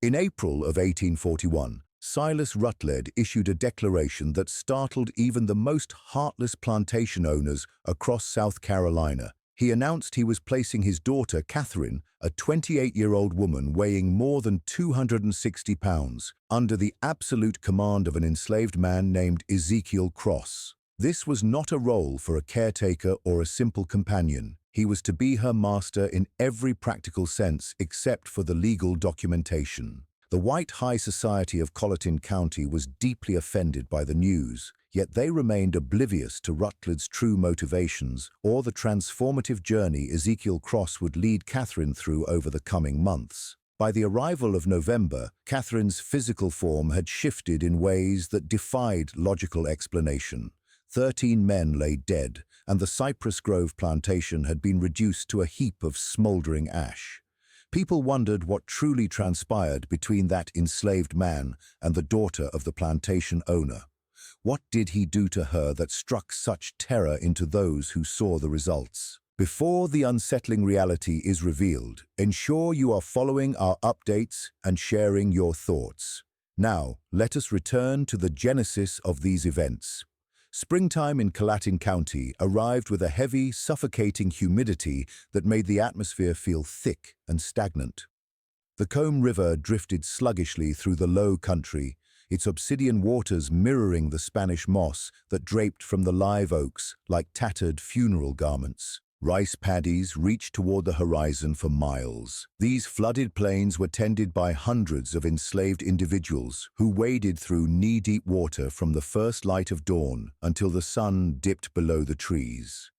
In April of 1841, Silas Rutledge issued a declaration that startled even the most heartless plantation owners across South Carolina. He announced he was placing his daughter, Catherine, a 28-year-old woman weighing more than 260 pounds, under the absolute command of an enslaved man named Ezekiel Cross. This was not a role for a caretaker or a simple companion. He was to be her master in every practical sense except for the legal documentation. The white high society of Colleton County was deeply offended by the news, yet they remained oblivious to Rutledge's true motivations or the transformative journey Ezekiel Cross would lead Catherine through over the coming months. By the arrival of November, Catherine's physical form had shifted in ways that defied logical explanation. 13 men lay dead, and the Cypress Grove plantation had been reduced to a heap of smoldering ash. People wondered what truly transpired between that enslaved man and the daughter of the plantation owner. What did he do to her that struck such terror into those who saw the results? Before the unsettling reality is revealed, ensure you are following our updates and sharing your thoughts. Now, let us return to the genesis of these events. Springtime in Colleton County arrived with a heavy, suffocating humidity that made the atmosphere feel thick and stagnant. The Combe River drifted sluggishly through the low country, its obsidian waters mirroring the Spanish moss that draped from the live oaks like tattered funeral garments. Rice paddies reached toward the horizon for miles. These flooded plains were tended by hundreds of enslaved individuals who waded through knee-deep water from the first light of dawn until the sun dipped below the trees.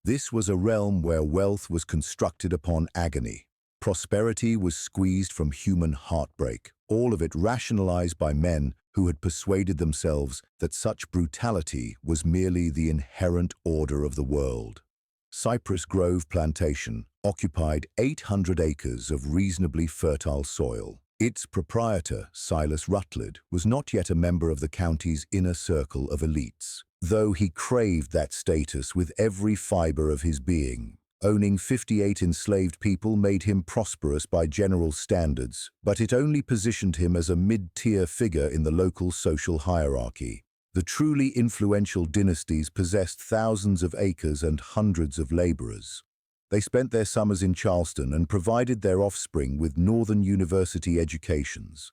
This was a realm where wealth was constructed upon agony. Prosperity was squeezed from human heartbreak, all of it rationalized by men who had persuaded themselves that such brutality was merely the inherent order of the world. Cypress Grove Plantation occupied 800 acres of reasonably fertile soil. Its proprietor, Silas Rutledge, was not yet a member of the county's inner circle of elites, though he craved that status with every fiber of his being. Owning 58 enslaved people made him prosperous by general standards, but it only positioned him as a mid-tier figure in the local social hierarchy. The truly influential dynasties possessed thousands of acres and hundreds of laborers. They spent their summers in Charleston and provided their offspring with Northern University educations.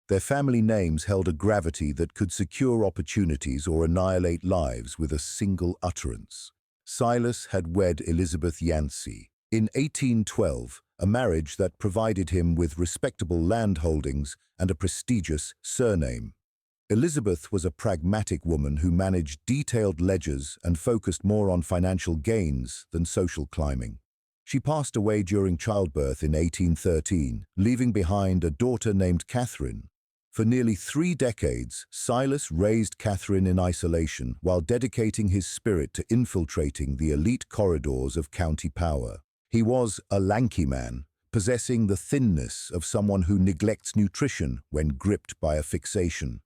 Their family names held a gravity that could secure opportunities or annihilate lives with a single utterance. Silas had wed Elizabeth Yancey in 1812, a marriage that provided him with respectable land holdings and a prestigious surname. Elizabeth was a pragmatic woman who managed detailed ledgers and focused more on financial gains than social climbing. She passed away during childbirth in 1813, leaving behind a daughter named Catherine. For nearly 3 decades, Silas raised Catherine in isolation while dedicating his spirit to infiltrating the elite corridors of county power. He was a lanky man, possessing the thinness of someone who neglects nutrition when gripped by a fixation.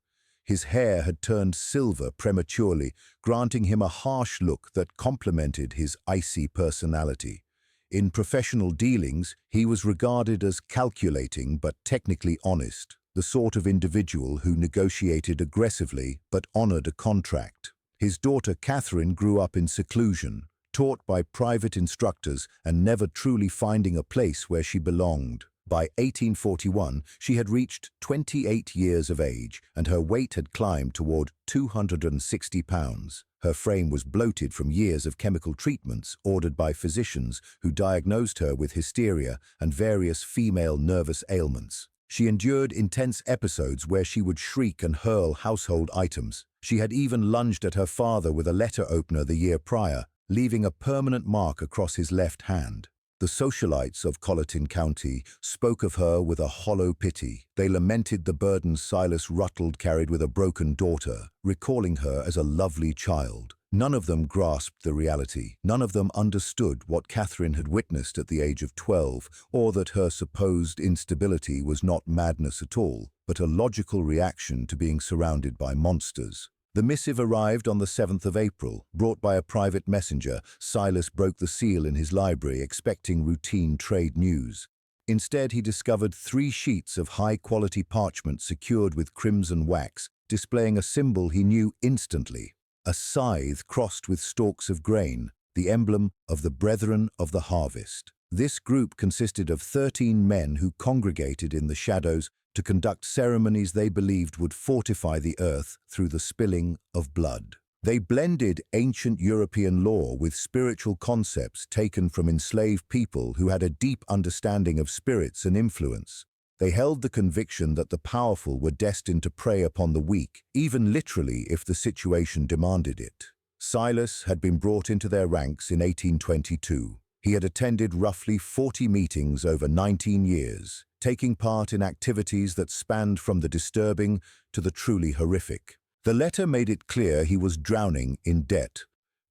His hair had turned silver prematurely, granting him a harsh look that complemented his icy personality. In professional dealings, he was regarded as calculating but technically honest, the sort of individual who negotiated aggressively but honored a contract. His daughter Catherine grew up in seclusion, taught by private instructors and never truly finding a place where she belonged. By 1841, she had reached 28 years of age, and her weight had climbed toward 260 pounds. Her frame was bloated from years of chemical treatments ordered by physicians who diagnosed her with hysteria and various female nervous ailments. She endured intense episodes where she would shriek and hurl household items. She had even lunged at her father with a letter opener the year prior, leaving a permanent mark across his left hand. The socialites of Colleton County spoke of her with a hollow pity. They lamented the burden Silas Rutledge carried with a broken daughter, recalling her as a lovely child. None of them grasped the reality. None of them understood what Catherine had witnessed at the age of 12, or that her supposed instability was not madness at all, but a logical reaction to being surrounded by monsters. The missive arrived on the 7th of April, brought by a private messenger. Silas broke the seal in his library, expecting routine trade news. Instead, he discovered 3 sheets of high-quality parchment secured with crimson wax, displaying a symbol he knew instantly: a scythe crossed with stalks of grain, the emblem of the Brethren of the Harvest. This group consisted of 13 men who congregated in the shadows to conduct ceremonies they believed would fortify the earth through the spilling of blood. They blended ancient European lore with spiritual concepts taken from enslaved people who had a deep understanding of spirits and influence. They held the conviction that the powerful were destined to prey upon the weak, even literally if the situation demanded it. Silas had been brought into their ranks in 1822. He had attended roughly 40 meetings over 19 years, taking part in activities that spanned from the disturbing to the truly horrific. The letter made it clear he was drowning in debt.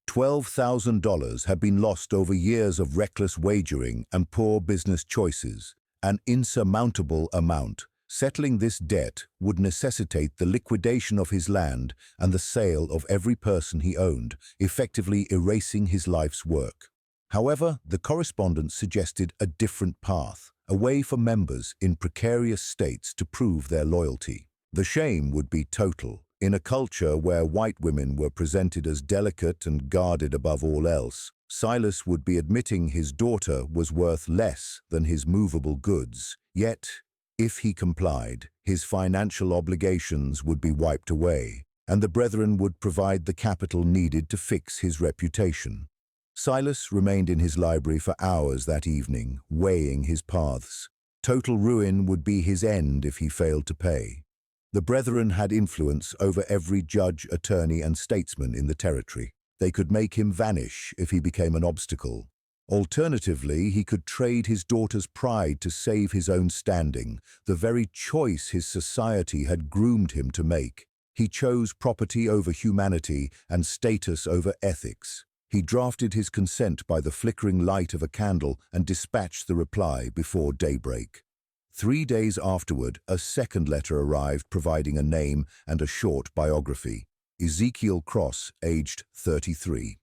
$12,000 had been lost over years of reckless wagering and poor business choices, an insurmountable amount. Settling this debt would necessitate the liquidation of his land and the sale of every person he owned, effectively erasing his life's work. However, the correspondence suggested a different path, a way for members in precarious states to prove their loyalty. The shame would be total. In a culture where white women were presented as delicate and guarded above all else, Silas would be admitting his daughter was worth less than his movable goods. Yet, if he complied, his financial obligations would be wiped away, and the Brethren would provide the capital needed to fix his reputation. Silas remained in his library for hours that evening, weighing his paths. Total ruin would be his end if he failed to pay. The Brethren had influence over every judge, attorney, and statesman in the territory. They could make him vanish if he became an obstacle. Alternatively, he could trade his daughter's pride to save his own standing, the very choice his society had groomed him to make. He chose property over humanity and status over ethics. He drafted his consent by the flickering light of a candle and dispatched the reply before daybreak. 3 days afterward, a second letter arrived providing a name and a short biography. Ezekiel Cross, aged 33.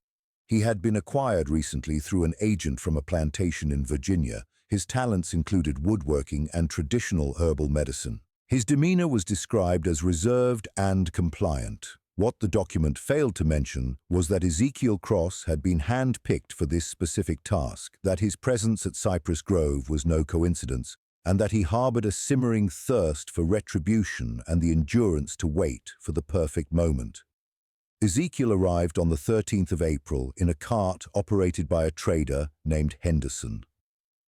He had been acquired recently through an agent from a plantation in Virginia. His talents included woodworking and traditional herbal medicine. His demeanor was described as reserved and compliant. What the document failed to mention was that Ezekiel Cross had been hand-picked for this specific task, that his presence at Cypress Grove was no coincidence, and that he harbored a simmering thirst for retribution and the endurance to wait for the perfect moment. Ezekiel arrived on the 13th of April in a cart operated by a trader named Henderson.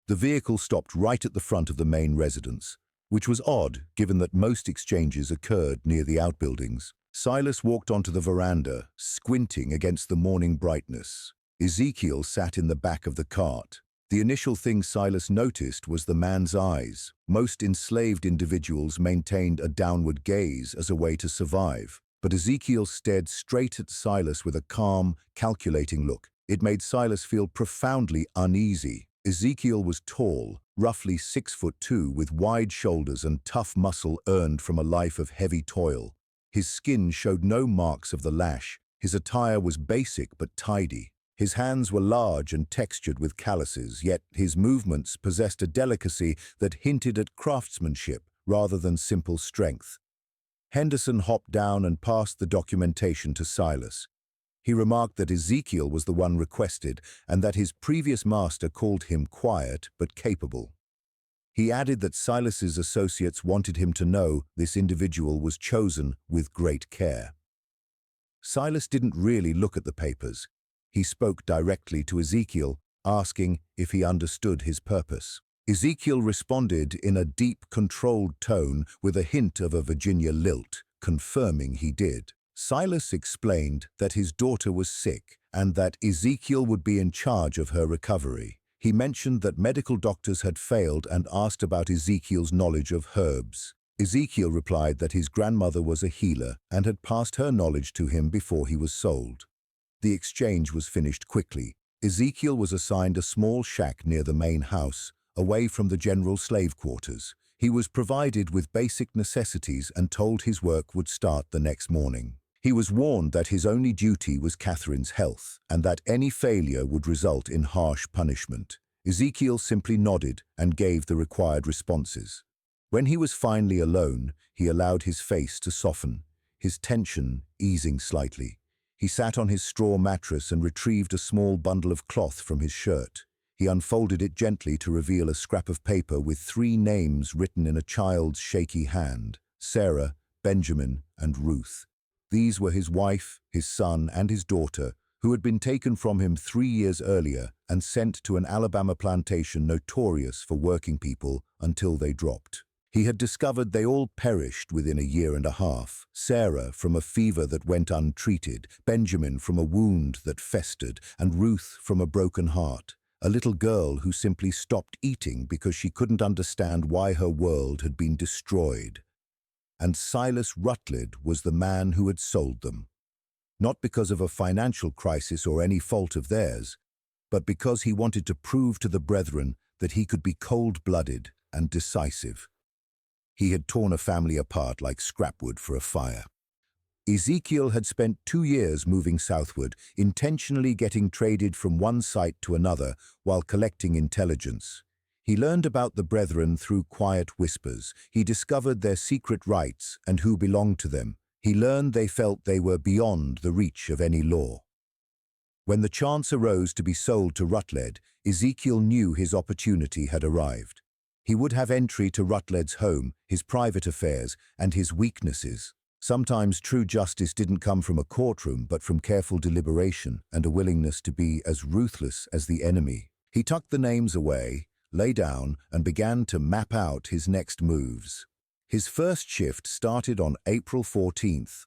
The vehicle stopped right at the front of the main residence, which was odd given that most exchanges occurred near the outbuildings. Silas walked onto the veranda, squinting against the morning brightness. Ezekiel sat in the back of the cart. The initial thing Silas noticed was the man's eyes. Most enslaved individuals maintained a downward gaze as a way to survive, but Ezekiel stared straight at Silas with a calm, calculating look. It made Silas feel profoundly uneasy. Ezekiel was tall, roughly 6'2", with wide shoulders and tough muscle earned from a life of heavy toil. His skin showed no marks of the lash. His attire was basic but tidy. His hands were large and textured with calluses, yet his movements possessed a delicacy that hinted at craftsmanship rather than simple strength. Henderson hopped down and passed the documentation to Silas. He remarked that Ezekiel was the one requested and that his previous master called him quiet but capable. He added that Silas's associates wanted him to know this individual was chosen with great care. Silas didn't really look at the papers. He spoke directly to Ezekiel, asking if he understood his purpose. Ezekiel responded in a deep, controlled tone with a hint of a Virginia lilt, confirming he did. Silas explained that his daughter was sick and that Ezekiel would be in charge of her recovery. He mentioned that medical doctors had failed and asked about Ezekiel's knowledge of herbs. Ezekiel replied that his grandmother was a healer and had passed her knowledge to him before he was sold. The exchange was finished quickly. Ezekiel was assigned a small shack near the main house, away from the general slave quarters. He was provided with basic necessities and told his work would start the next morning. He was warned that his only duty was Catherine's health, and that any failure would result in harsh punishment. Ezekiel simply nodded and gave the required responses. When he was finally alone, he allowed his face to soften, his tension easing slightly. He sat on his straw mattress and retrieved a small bundle of cloth from his shirt. He unfolded it gently to reveal a scrap of paper with 3 names written in a child's shaky hand: Sarah, Benjamin, and Ruth. These were his wife, his son, and his daughter, who had been taken from him 3 years earlier and sent to an Alabama plantation notorious for working people until they dropped. He had discovered they all perished within a year and a half. Sarah from a fever that went untreated, Benjamin from a wound that festered, and Ruth from a broken heart. A little girl who simply stopped eating because she couldn't understand why her world had been destroyed. And Silas Rutledge was the man who had sold them. Not because of a financial crisis or any fault of theirs, but because he wanted to prove to the brethren that he could be cold-blooded and decisive. He had torn a family apart like scrapwood for a fire. Ezekiel had spent 2 years moving southward, intentionally getting traded from one site to another while collecting intelligence. He learned about the brethren through quiet whispers. He discovered their secret rights and who belonged to them. He learned they felt they were beyond the reach of any law. When the chance arose to be sold to Rutledge, Ezekiel knew his opportunity had arrived. He would have entry to Rutledge's home, his private affairs, and his weaknesses. Sometimes true justice didn't come from a courtroom, but from careful deliberation and a willingness to be as ruthless as the enemy. He tucked the names away, lay down, and began to map out his next moves. His first shift started on April 14th.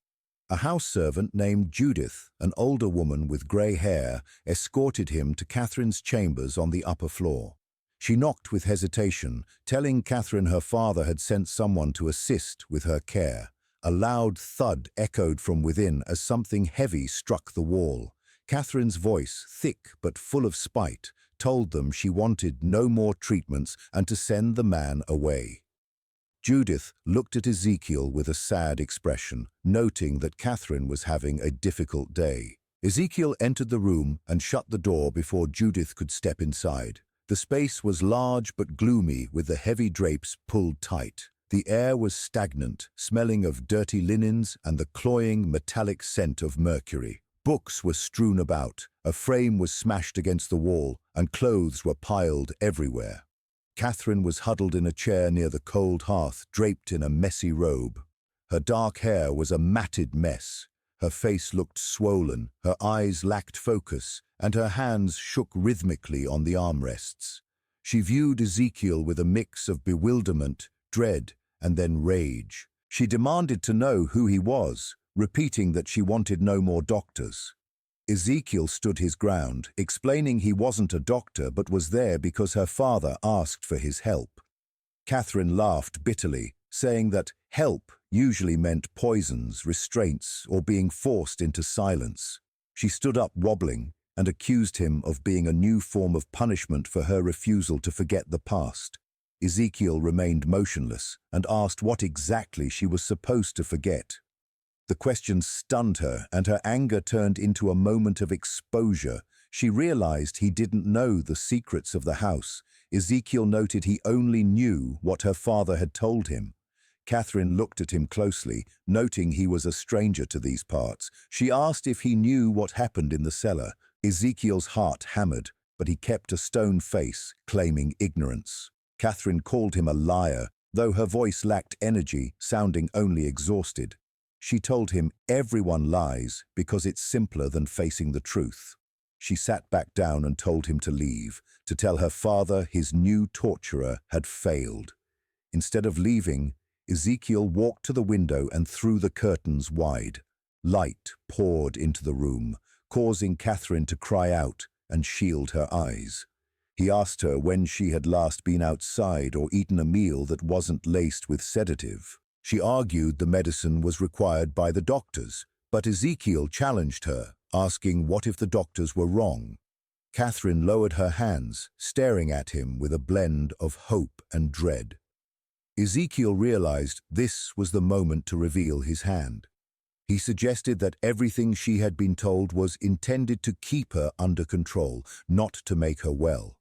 A house servant named Judith, an older woman with grey hair, escorted him to Catherine's chambers on the upper floor. She knocked with hesitation, telling Catherine her father had sent someone to assist with her care. A loud thud echoed from within as something heavy struck the wall. Catherine's voice, thick but full of spite, told them she wanted no more treatments and to send the man away. Judith looked at Ezekiel with a sad expression, noting that Catherine was having a difficult day. Ezekiel entered the room and shut the door before Judith could step inside. The space was large but gloomy, with the heavy drapes pulled tight. The air was stagnant, smelling of dirty linens and the cloying, metallic scent of mercury. Books were strewn about, a frame was smashed against the wall, and clothes were piled everywhere. Catherine was huddled in a chair near the cold hearth, draped in a messy robe. Her dark hair was a matted mess. Her face looked swollen, her eyes lacked focus, and her hands shook rhythmically on the armrests. She viewed Ezekiel with a mix of bewilderment, dread, and then rage. She demanded to know who he was, repeating that she wanted no more doctors. Ezekiel stood his ground, explaining he wasn't a doctor but was there because her father asked for his help. Catherine laughed bitterly, saying that help usually meant poisons, restraints, or being forced into silence. She stood up wobbling and accused him of being a new form of punishment for her refusal to forget the past. Ezekiel remained motionless and asked what exactly she was supposed to forget. The question stunned her, and her anger turned into a moment of exposure. She realized he didn't know the secrets of the house. Ezekiel noted he only knew what her father had told him. Catherine looked at him closely, noting he was a stranger to these parts. She asked if he knew what happened in the cellar. Ezekiel's heart hammered, but he kept a stone face, claiming ignorance. Catherine called him a liar, though her voice lacked energy, sounding only exhausted. She told him everyone lies because it's simpler than facing the truth. She sat back down and told him to leave, to tell her father his new torturer had failed. Instead of leaving, Ezekiel walked to the window and threw the curtains wide. Light poured into the room, causing Catherine to cry out and shield her eyes. He asked her when she had last been outside or eaten a meal that wasn't laced with sedative. She argued the medicine was required by the doctors, but Ezekiel challenged her, asking what if the doctors were wrong. Catherine lowered her hands, staring at him with a blend of hope and dread. Ezekiel realized this was the moment to reveal his hand. He suggested that everything she had been told was intended to keep her under control, not to make her well.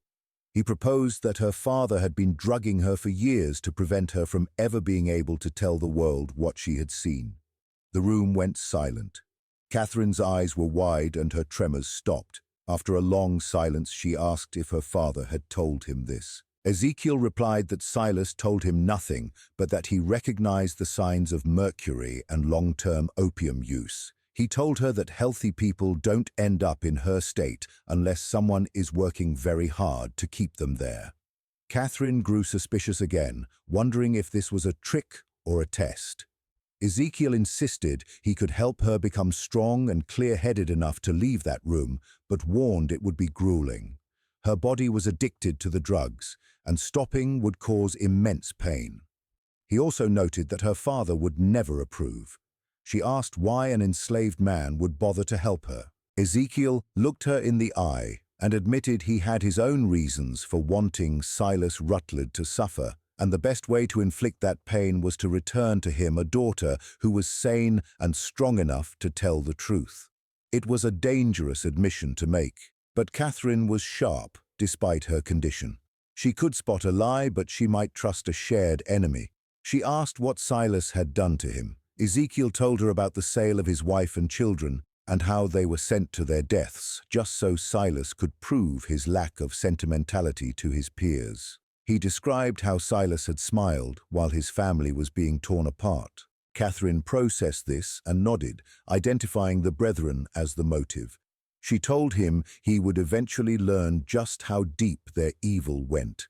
He proposed that her father had been drugging her for years to prevent her from ever being able to tell the world what she had seen. The room went silent. Catherine's eyes were wide and her tremors stopped. After a long silence, she asked if her father had told him this. Ezekiel replied that Silas told him nothing, but that he recognized the signs of mercury and long-term opium use. He told her that healthy people don't end up in her state unless someone is working very hard to keep them there. Catherine grew suspicious again, wondering if this was a trick or a test. Ezekiel insisted he could help her become strong and clear-headed enough to leave that room, but warned it would be grueling. Her body was addicted to the drugs, and stopping would cause immense pain. He also noted that her father would never approve. She asked why an enslaved man would bother to help her. Ezekiel looked her in the eye and admitted he had his own reasons for wanting Silas Rutledge to suffer, and the best way to inflict that pain was to return to him a daughter who was sane and strong enough to tell the truth. It was a dangerous admission to make, but Catherine was sharp despite her condition. She could spot a lie, but she might trust a shared enemy. She asked what Silas had done to him. Ezekiel told her about the sale of his wife and children and how they were sent to their deaths just so Silas could prove his lack of sentimentality to his peers. He described how Silas had smiled while his family was being torn apart. Catherine processed this and nodded, identifying the brethren as the motive. She told him he would eventually learn just how deep their evil went.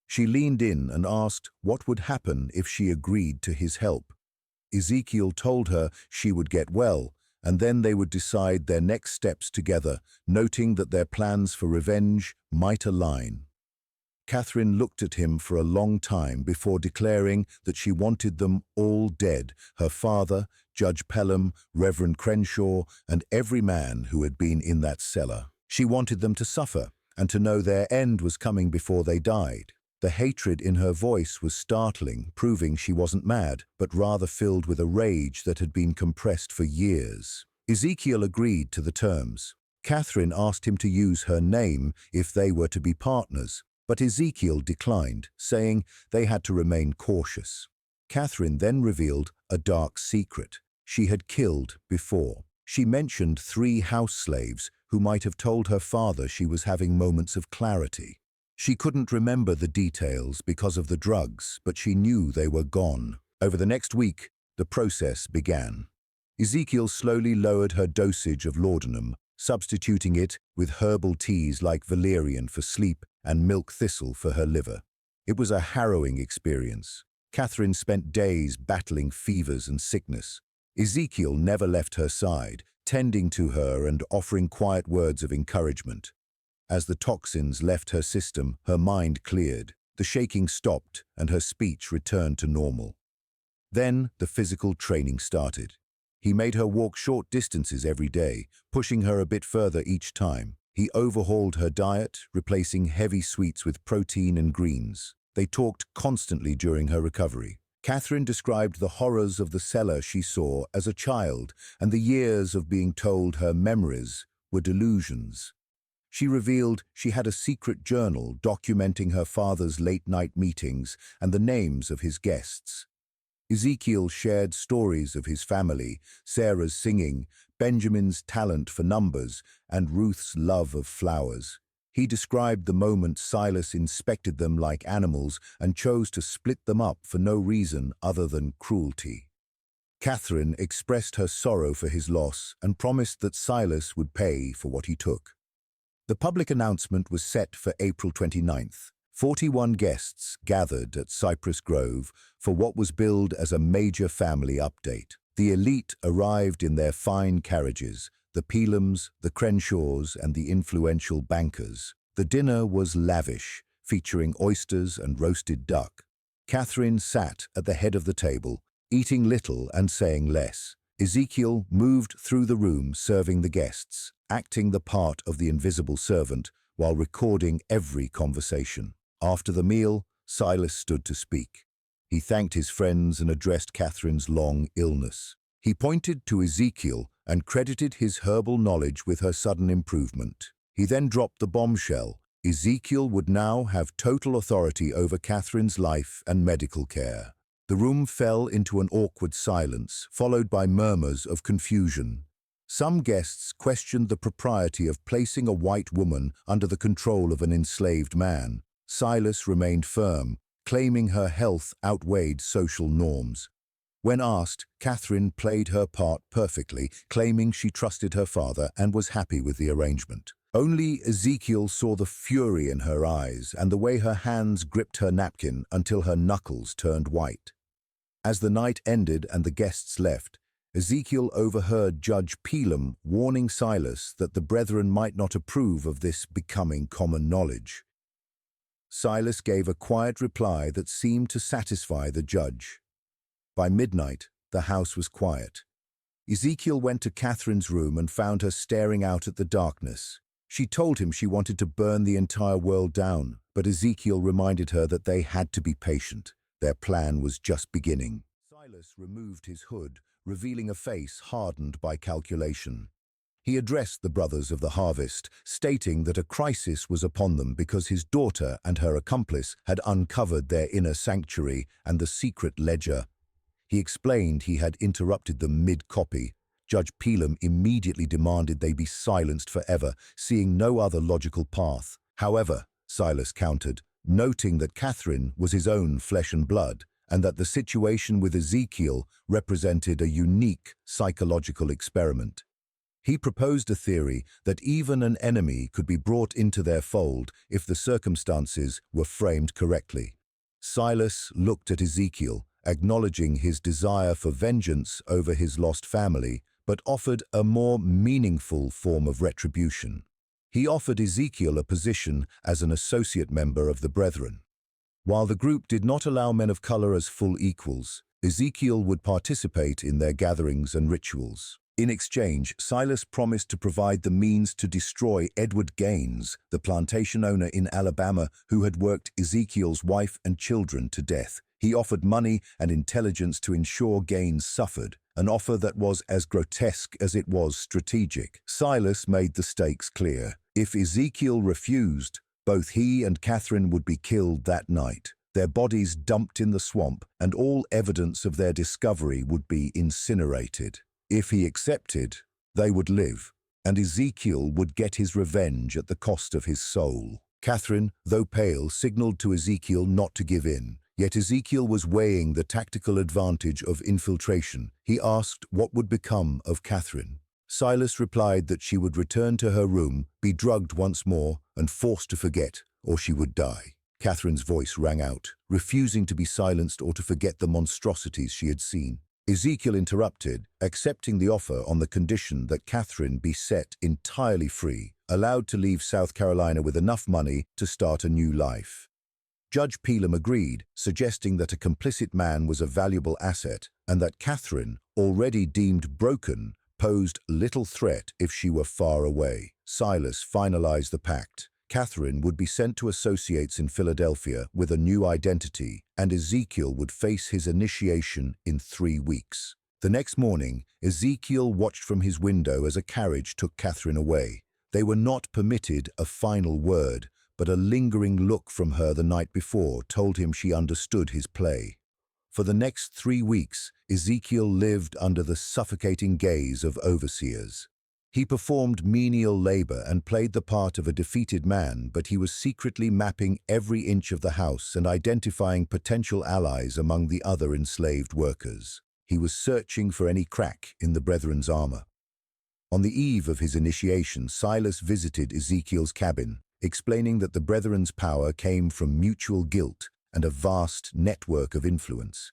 She leaned in and asked what would happen if she agreed to his help. Ezekiel told her she would get well, and then they would decide their next steps together, noting that their plans for revenge might align. Catherine looked at him for a long time before declaring that she wanted them all dead, her father, Judge Pelham, Reverend Crenshaw, and every man who had been in that cellar. She wanted them to suffer, and to know their end was coming before they died. The hatred in her voice was startling, proving she wasn't mad, but rather filled with a rage that had been compressed for years. Ezekiel agreed to the terms. Catherine asked him to use her name if they were to be partners, but Ezekiel declined, saying they had to remain cautious. Catherine then revealed a dark secret. She had killed before. She mentioned 3 house slaves who might have told her father she was having moments of clarity. She couldn't remember the details because of the drugs, but she knew they were gone. Over the next week, the process began. Ezekiel slowly lowered her dosage of laudanum, substituting it with herbal teas like valerian for sleep and milk thistle for her liver. It was a harrowing experience. Catherine spent days battling fevers and sickness. Ezekiel never left her side, tending to her and offering quiet words of encouragement. As the toxins left her system, her mind cleared. The shaking stopped and her speech returned to normal. Then the physical training started. He made her walk short distances every day, pushing her a bit further each time. He overhauled her diet, replacing heavy sweets with protein and greens. They talked constantly during her recovery. Catherine described the horrors of the cellar she saw as a child and the years of being told her memories were delusions. She revealed she had a secret journal documenting her father's late-night meetings and the names of his guests. Ezekiel shared stories of his family, Sarah's singing, Benjamin's talent for numbers, and Ruth's love of flowers. He described the moment Silas inspected them like animals and chose to split them up for no reason other than cruelty. Catherine expressed her sorrow for his loss and promised that Silas would pay for what he took. The public announcement was set for April 29th. 41 guests gathered at Cypress Grove for what was billed as a major family update. The elite arrived in their fine carriages, the Pelhams, the Crenshaws, and the influential bankers. The dinner was lavish, featuring oysters and roasted duck. Catherine sat at the head of the table, eating little and saying less. Ezekiel moved through the room serving the guests, acting the part of the invisible servant while recording every conversation. After the meal, Silas stood to speak. He thanked his friends and addressed Catherine's long illness. He pointed to Ezekiel and credited his herbal knowledge with her sudden improvement. He then dropped the bombshell. Ezekiel would now have total authority over Catherine's life and medical care. The room fell into an awkward silence, followed by murmurs of confusion. Some guests questioned the propriety of placing a white woman under the control of an enslaved man. Silas remained firm, claiming her health outweighed social norms. When asked, Catherine played her part perfectly, claiming she trusted her father and was happy with the arrangement. Only Ezekiel saw the fury in her eyes and the way her hands gripped her napkin until her knuckles turned white. As the night ended and the guests left, Ezekiel overheard Judge Pelham warning Silas that the brethren might not approve of this becoming common knowledge. Silas gave a quiet reply that seemed to satisfy the judge. By midnight, the house was quiet. Ezekiel went to Catherine's room and found her staring out at the darkness. She told him she wanted to burn the entire world down, but Ezekiel reminded her that they had to be patient. Their plan was just beginning. Silas removed his hood, revealing a face hardened by calculation. He addressed the brothers of the harvest, stating that a crisis was upon them because his daughter and her accomplice had uncovered their inner sanctuary and the secret ledger. He explained he had interrupted them mid-copy. Judge Pelham immediately demanded they be silenced forever, seeing no other logical path. However, Silas countered, noting that Catherine was his own flesh and blood, and that the situation with Ezekiel represented a unique psychological experiment. He proposed a theory that even an enemy could be brought into their fold if the circumstances were framed correctly. Silas looked at Ezekiel, acknowledging his desire for vengeance over his lost family, but offered a more meaningful form of retribution. He offered Ezekiel a position as an associate member of the Brethren. While the group did not allow men of color as full equals, Ezekiel would participate in their gatherings and rituals. In exchange, Silas promised to provide the means to destroy Edward Gaines, the plantation owner in Alabama who had worked Ezekiel's wife and children to death. He offered money and intelligence to ensure Gaines suffered, an offer that was as grotesque as it was strategic. Silas made the stakes clear. If Ezekiel refused, both he and Catherine would be killed that night, their bodies dumped in the swamp, and all evidence of their discovery would be incinerated. If he accepted, they would live, and Ezekiel would get his revenge at the cost of his soul. Catherine, though pale, signaled to Ezekiel not to give in. Yet Ezekiel was weighing the tactical advantage of infiltration. He asked what would become of Catherine. Silas replied that she would return to her room, be drugged once more, and forced to forget, or she would die. Catherine's voice rang out, refusing to be silenced or to forget the monstrosities she had seen. Ezekiel interrupted, accepting the offer on the condition that Catherine be set entirely free, allowed to leave South Carolina with enough money to start a new life. Judge Pelham agreed, suggesting that a complicit man was a valuable asset and that Catherine, already deemed broken, posed little threat if she were far away. Silas finalized the pact. Catherine would be sent to associates in Philadelphia with a new identity, and Ezekiel would face his initiation in 3 weeks. The next morning, Ezekiel watched from his window as a carriage took Catherine away. They were not permitted a final word, but a lingering look from her the night before told him she understood his play. For the next 3 weeks, Ezekiel lived under the suffocating gaze of overseers. He performed menial labor and played the part of a defeated man, but he was secretly mapping every inch of the house and identifying potential allies among the other enslaved workers. He was searching for any crack in the Brethren's armor. On the eve of his initiation, Silas visited Ezekiel's cabin, explaining that the Brethren's power came from mutual guilt and a vast network of influence.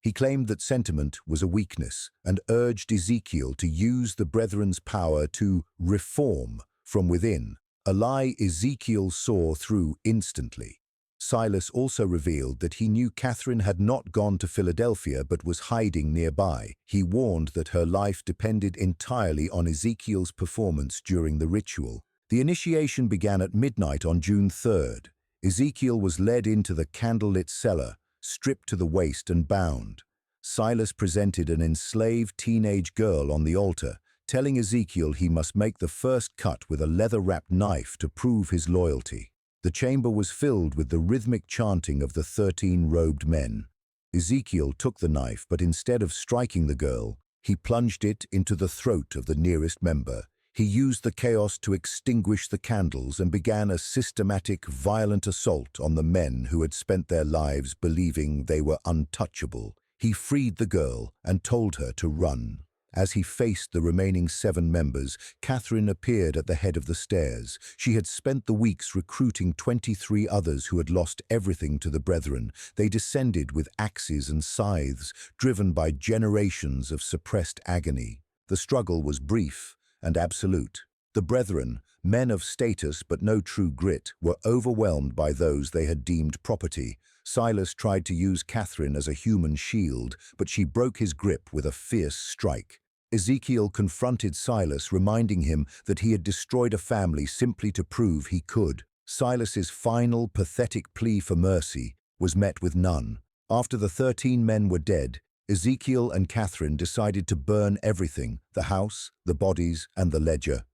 He claimed that sentiment was a weakness and urged Ezekiel to use the Brethren's power to reform from within, a lie Ezekiel saw through instantly. Silas also revealed that he knew Catherine had not gone to Philadelphia but was hiding nearby. He warned that her life depended entirely on Ezekiel's performance during the ritual. The initiation began at midnight on June 3rd. Ezekiel was led into the candlelit cellar, stripped to the waist and bound. Silas presented an enslaved teenage girl on the altar, telling Ezekiel he must make the first cut with a leather-wrapped knife to prove his loyalty. The chamber was filled with the rhythmic chanting of the 13 robed men. Ezekiel took the knife, but instead of striking the girl, he plunged it into the throat of the nearest member. He used the chaos to extinguish the candles and began a systematic, violent assault on the men who had spent their lives believing they were untouchable. He freed the girl and told her to run. As he faced the remaining 7 members, Catherine appeared at the head of the stairs. She had spent the weeks recruiting 23 others who had lost everything to the brethren. They descended with axes and scythes, driven by generations of suppressed agony. The struggle was brief and absolute. The brethren, men of status but no true grit, were overwhelmed by those they had deemed property. Silas tried to use Catherine as a human shield, but she broke his grip with a fierce strike. Ezekiel confronted Silas, reminding him that he had destroyed a family simply to prove he could. Silas's final, pathetic plea for mercy was met with none. After the 13 men were dead, Ezekiel and Catherine decided to burn everything, the house, the bodies, and the ledger.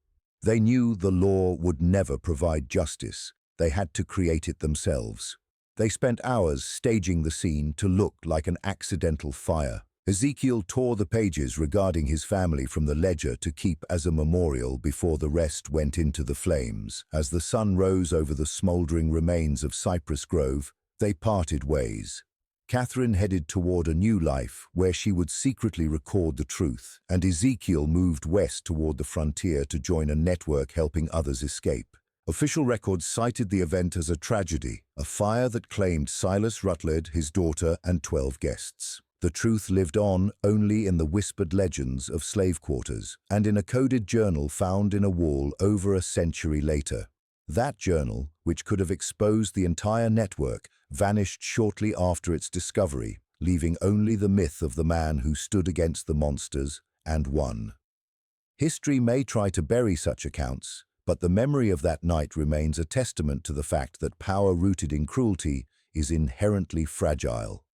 They knew the law would never provide justice. They had to create it themselves. They spent hours staging the scene to look like an accidental fire. Ezekiel tore the pages regarding his family from the ledger to keep as a memorial before the rest went into the flames. As the sun rose over the smoldering remains of Cypress Grove, they parted ways. Catherine headed toward a new life where she would secretly record the truth, and Ezekiel moved west toward the frontier to join a network helping others escape. Official records cited the event as a tragedy, a fire that claimed Silas Rutledge, his daughter, and 12 guests. The truth lived on only in the whispered legends of slave quarters and in a coded journal found in a wall over a century later. That journal, which could have exposed the entire network, vanished shortly after its discovery, leaving only the myth of the man who stood against the monsters and won. History may try to bury such accounts, but the memory of that night remains a testament to the fact that power rooted in cruelty is inherently fragile.